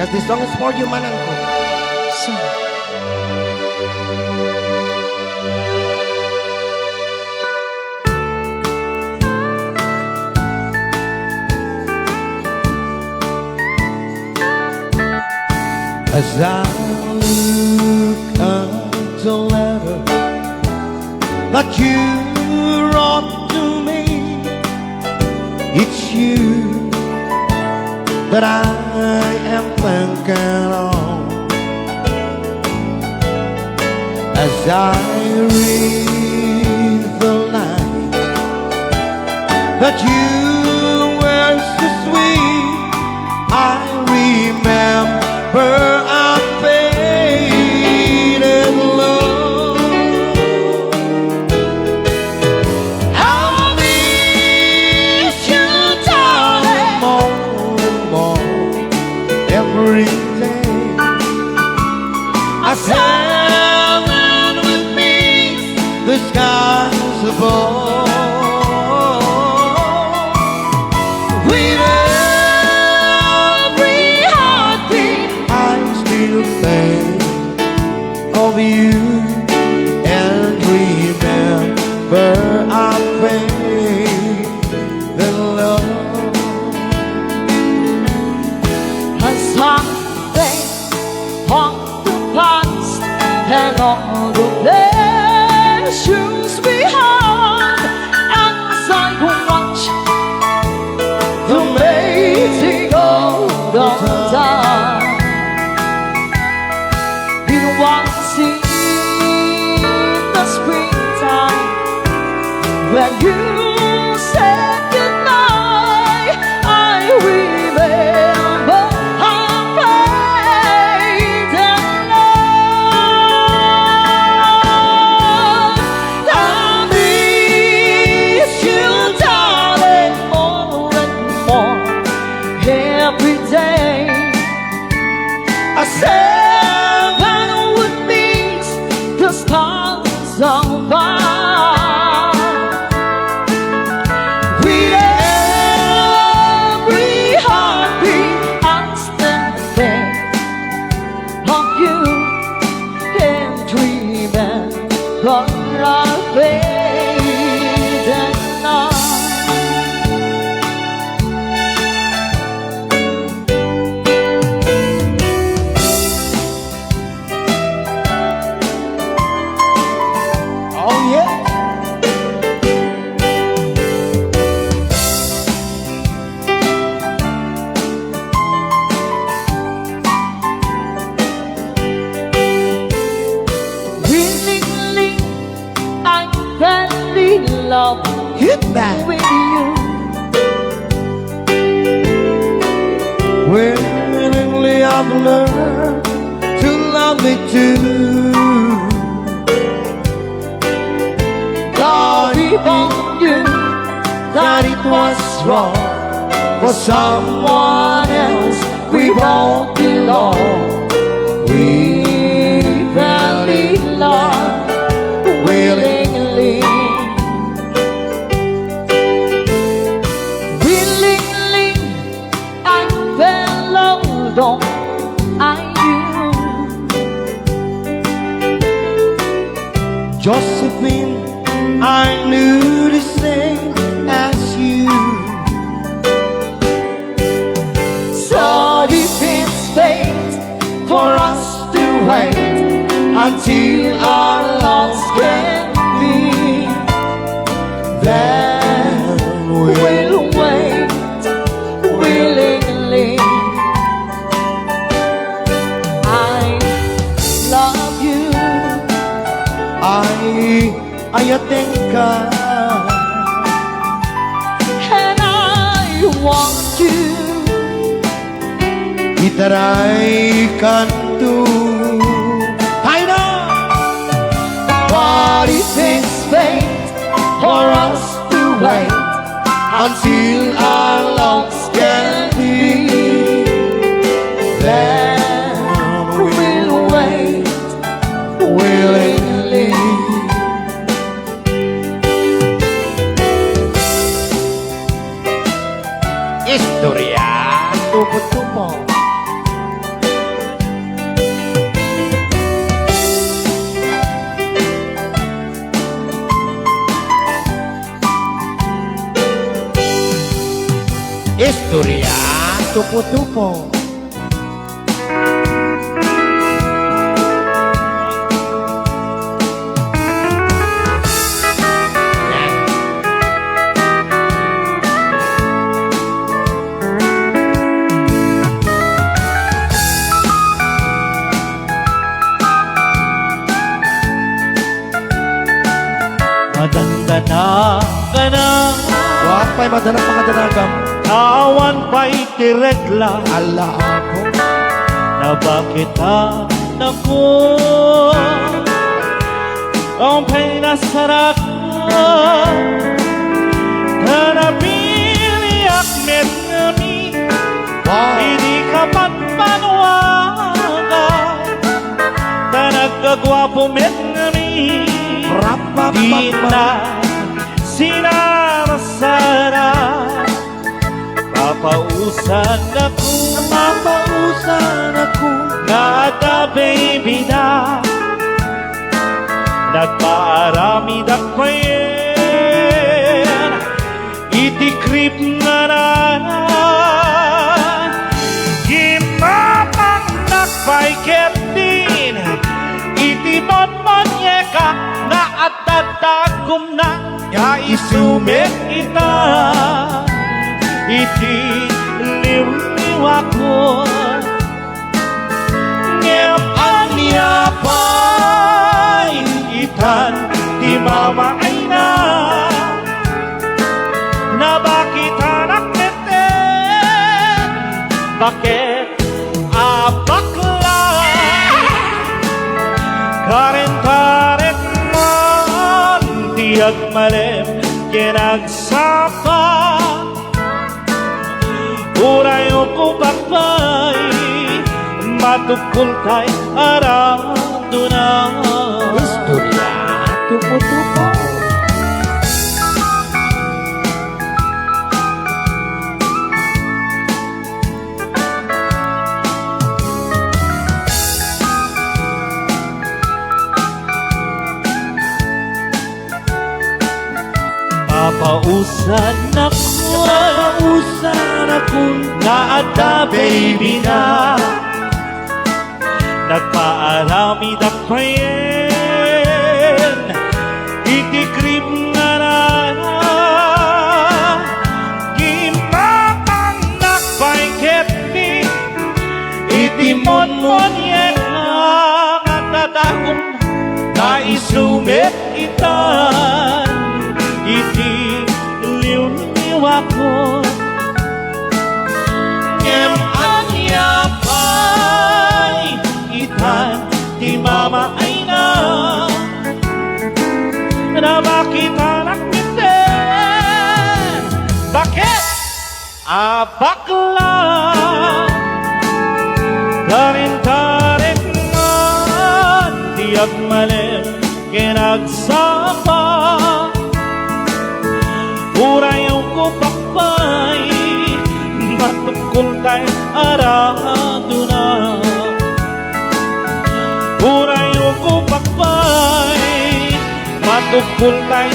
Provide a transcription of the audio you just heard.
Because this song is for you, Manangko. So. As I look at the letter that you wrote to me, it's you that I am thinking of. As I read the line that you were so sweet, I remember our faded love. I miss you, darling, more every day. I stand with me, the skies above. Of you and remember our faith and love. As I think of the past and all the pleasures we had, as I watch the mating of the time. Once in the springtime, when you said goodnight, I remember how bright and love. I miss you, darling, more and more every day. I said the stars are by. With every heartbeat, I stand there of you and dreaming for our faded night. Oh yeah. Willingly, I fell in love Hit that. with you. Willingly I've learned to love me too. God even knew That it was wrong for someone else. We won't belong. We fell in love willingly. willingly, I fell alone. I knew Josephine, I knew the same as you. so if it's fate For us to wait until our loves can be, then we'll wait willingly. I love you. I think And I want you. itaray kanto. I know. But if it's fate For us to wait until our loves can be, then we'll wait willingly. Istorya tupo-tupo. Istorya tupo-tupo. Madandana ka na, Wag pa'y madanang mga danagam. awan pa'y tiregla, Ala ako. Nabaketan ako. Ang pinasarak ko, tanapili akmet ngami, Wow. hindi ka patpanuwaga, tanagkagwapo met ngami. Di na sinarasara, papausan ako na the baby na nagpaaramid ako yan, itikrip na na gimapang nakpaiket din, itimon-mon yeka na at tatagom na ya isumit ita, iti liw-liw ako ngem anya pa'y itan di mama ay na Nabaketan akmeten, bakit abakla karen-karen man tiyag malem kinagsapa uray ko bakbay matukul tay arado na Istorya tupo-tupo. papausan ako na at the baby na nagpaaramid ako yan, itikrip na na gimapang nakpaiket ni itimon-mon yan at tatagom na isumit itan, iti liw-liw ako ngem anya pa'y itan di mama ay na Nabaketan akmeten, bakit abakla karin-karin man tiyag malem kinagsapa uray ko pakpay matukul tay arado na uray ko pakpay matukul tay